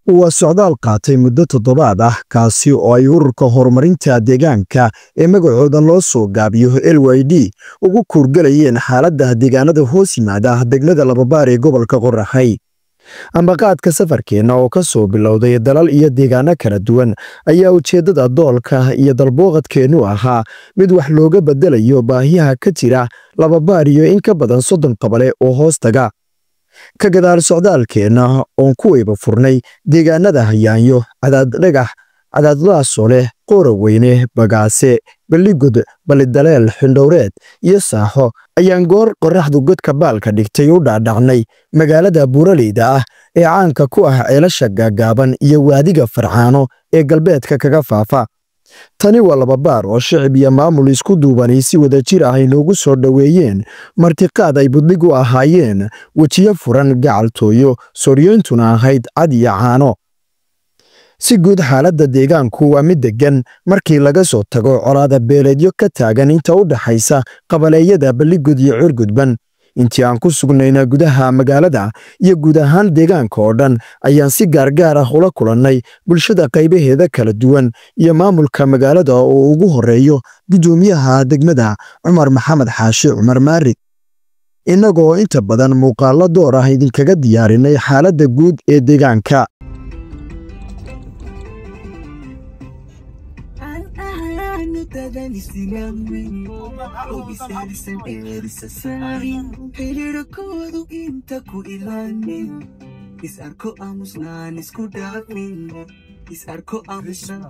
waa socdaal qaatay muddo toddobaad ah kaasi oo ay ururka horumarinta deegaanka ee magacooda loo soo gaabiyo LYD ugu kuurgalayeen xaaladda deegaanada hoos yimaada degmada Lababaar ee gobolka Qoraxay. Ambaqaadka safarkeena oo ka soo bilowday dalal iyo deegaano kala duwan ayaa ujeedada doolka iyo dalbooqadkeenu ahaa mid wax looga bedelayo baahiyaha ka jira Lababaar iyo in ka badan 30 qabale oo hoos taga. ka gadaal socdaalkeena oon ku weyba furnay deegaanada Hayaanyo, Cadaad-dhagax, Cadaad-Laasole, Qoraweyne, Bagaase, Balligud, Balidaleel, Xindhowreed iyo Saaxo ayaan goor qorraxdu godka baalka dhigtay u dhaadhacnay magaalada Buuraleyda ah ee caanka ku ah ceelasha gaagaaban iyo waadiga Farcaano ee galbeedka kaga faafa. Tani waa Lababaar oo shicib iyo maamul isku duubanay si wadajir ah inoogu soo dhoweeyeen martiqaad ay budlig u ahaayeen wejiyo furan gacaltooyo sooriyoontuna ahayd cad iyo caano. si guud xaaladda deegaanku waa mid degan markii laga soo tago colaada beeleedyo ka taagan inta u dhaxaysa qabaleeyada Balligud iyo Cirgudban. intii aan ku sugnayna gudaha magaalada iyo guud ahaan deegaanka oo dhan ayaan si gaargaar ah ula kulannay bulshada qaybaheeda kala duwan iyo maamulka magaalada oo ugu horeeyo gudoomiyaha degmada Cumar Maxamed Xaashi Cumar Maarid. inagoo inta badan muuqaallo door ah idinkaga diyaarinay xaaladda guud ee deegaanka. Is arko amusnan isku dhaafin is arko amusnan